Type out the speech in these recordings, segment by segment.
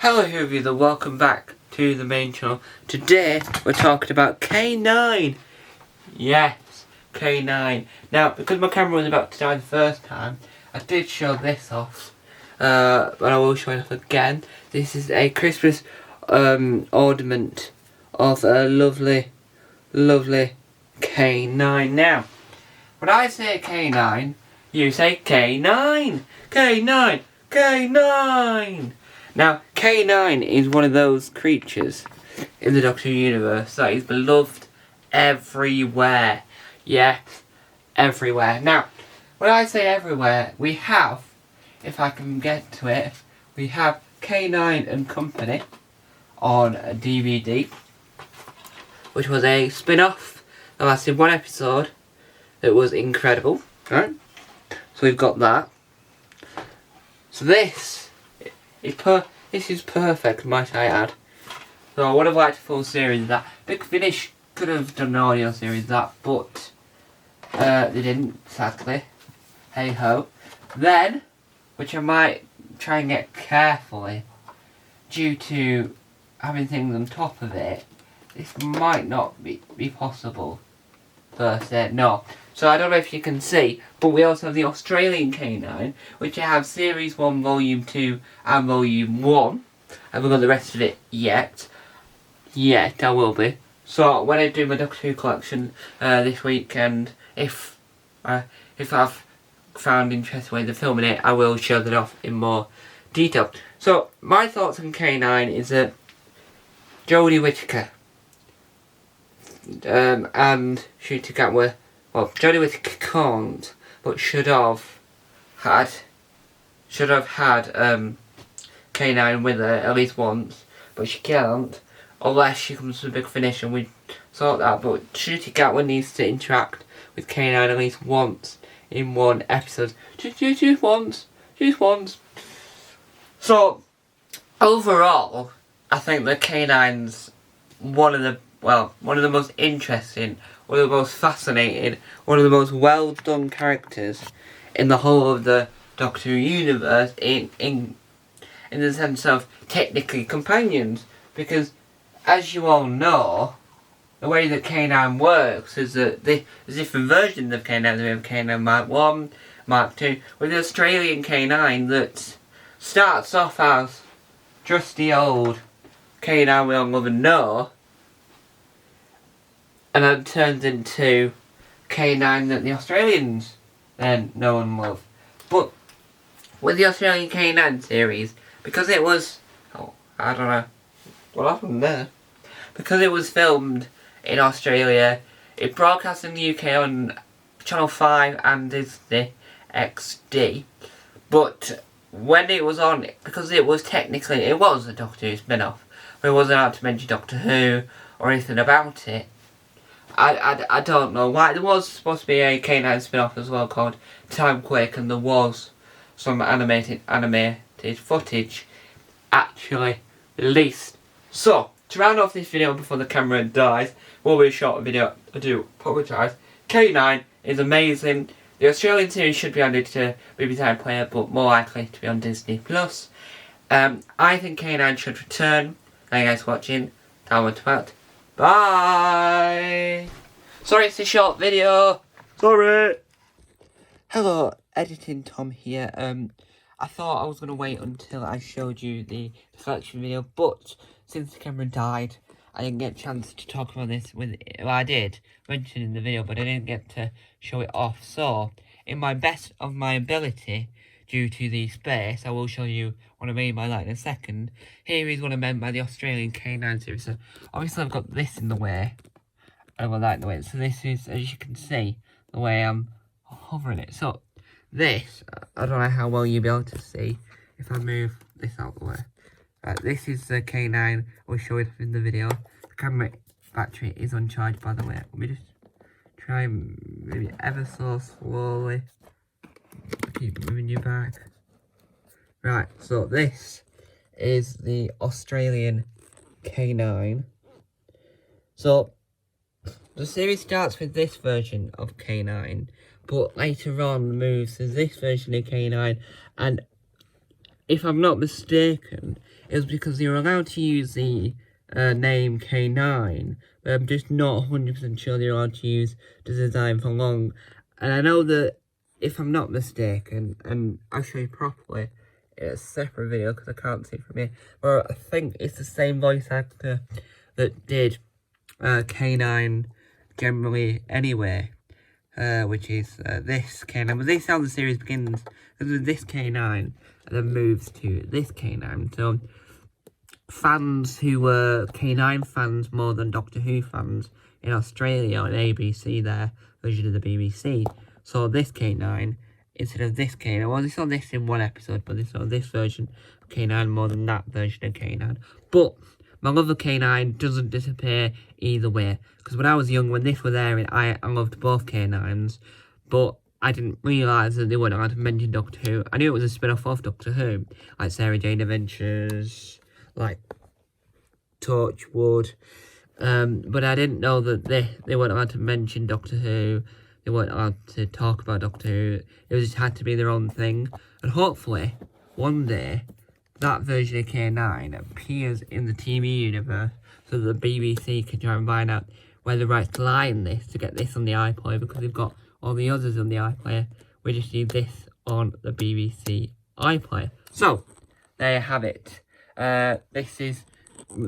Hello everyone and welcome back to the main channel. Today we're talking about K9. Yes, K9. Now, because my camera was about to die the first time, I did show this off. But I will show it off again. This is a Christmas ornament of a lovely K9. Now, when I say K9, you say K9! K9! K9! Now, K9 is one of those creatures in the Doctor Who universe that is beloved everywhere. Yes, everywhere. Now, when I say everywhere, we have, if I can get to it, we have K9 and Company on a DVD, which was a spin-off that lasted one episode. It was incredible, right? So we've got that. So this is perfect, might I add. So I would have liked a full series of that. Big Finish could have done an audio series of that, but they didn't, sadly. Hey ho. Then, which I might try and get carefully, due to having things on top of it, this might not be possible. First, no. So I don't know if you can see, but we also have the Australian K9, which I have Series 1, Volume 2 and Volume 1. I haven't got the rest of it yet. Yet, I will be. So when I do my Doctor Who collection this week, and if I've found interesting ways of filming it, I will show that off in more detail. So my thoughts on K9 is that Jodie Whittaker and Ncuti Gatwa, well, Jodie Whittaker can't, but should have had K9 with her at least once, but she can't unless she comes to a Big Finish and we sort that. But Ncuti Gatwa needs to interact with K9 at least once in one episode. Just once. So overall, I think that K9's one of the most interesting, one of the most fascinating, one of the most well done characters in the whole of the Doctor Who universe in the sense of technically companions, because as you all know, the way that K9 works is that there's different versions of K9. We have K9 Mark 1, Mark 2, with the Australian K9 that starts off as just the old K9 we all love and know, and then turns into K9 that the Australians then know and love. But with the Australian K9 series, because it was, I don't know what happened there, because it was filmed in Australia, it broadcast in the UK on Channel 5 and Disney XD, but when it was on, because it was a Doctor Who spin-off, but it wasn't out to mention Doctor Who or anything about it. I don't know why. There was supposed to be a K9 spin-off as well called Timequake, and there was some animated footage actually released. So, to round off this video before the camera dies, will be a short video, I do apologise. K9 is amazing. The Australian series should be on to BBC iPlayer, but more likely to be on Disney Plus. I think K9 should return. Thank you guys for watching. Downward to out. Bye! Sorry it's a short video. Sorry! Hello, Editing Tom here. I thought I was going to wait until I showed you the collection video, but since the camera died, I didn't get a chance to talk about this I did mention in the video, but I didn't get to show it off. So, in my best of my ability, due to the space, I will show you what I mean by that in a second. Here is what I meant by the Australian K9 series. So, obviously I've got this in the way. I've got that in the way. So this is, as you can see, the way I'm hovering it. So, this, I don't know how well you'll be able to see if I move this out of the way. This is the K9, I'll show it in the video. The camera battery is uncharged, by the way. Let me just try and maybe ever so slowly keep moving you back. Right, so this is the Australian K9. So, the series starts with this version of K9, but later on moves to this version of K9, and if I'm not mistaken, it was because they were allowed to use the name K9, but I'm just not 100% sure they're allowed to use the design for long. And I know that, if I'm not mistaken, and I'll show you properly in a separate video because I can't see it from here, but I think it's the same voice actor that did K9 generally anyway, which is this K9. But this is how the series begins, with this K9, and then moves to this K9. So fans who were K9 fans more than Doctor Who fans in Australia on ABC, their version of the BBC, saw this K9 instead of this K9. Well, they saw this in one episode, but they saw this version of K9 more than that version of K9. But my love of K9 doesn't disappear either way, because when I was young, when this was airing, I loved both K9s, but I didn't realise that they weren't allowed to mention Doctor Who. I knew it was a spin-off of Doctor Who, like Sarah Jane Adventures, like Torchwood, but I didn't know that they weren't allowed to mention Doctor Who. They weren't allowed to talk about Doctor Who. It just had to be their own thing. And hopefully, one day, that version of K9 appears in the TV universe so that the BBC can try and find out where the rights lie in this to get this on the iPlayer, because they've got all the others on the iPlayer. We just need this on the BBC iPlayer. So, there you have it.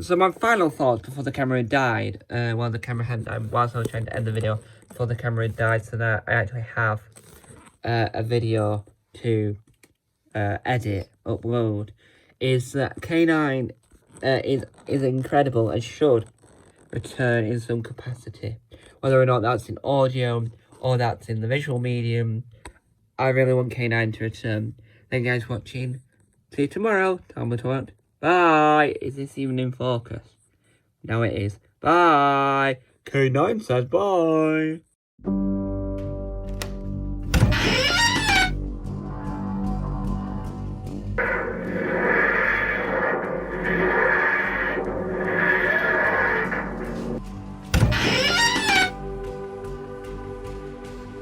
So my final thoughts before the camera died, while the camera had died, whilst I was trying to end the video, before the camera died, so that I actually have a video to edit, upload, is that K9 is incredible and should return in some capacity. Whether or not that's in audio or that's in the visual medium, I really want K9 to return. Thank you guys for watching. See you tomorrow. Time to talk. Bye. Is this even in focus? No, it is. Bye. K9 says bye.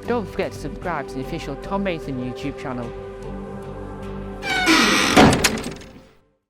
Don't forget to subscribe to the official Tom Mason YouTube channel.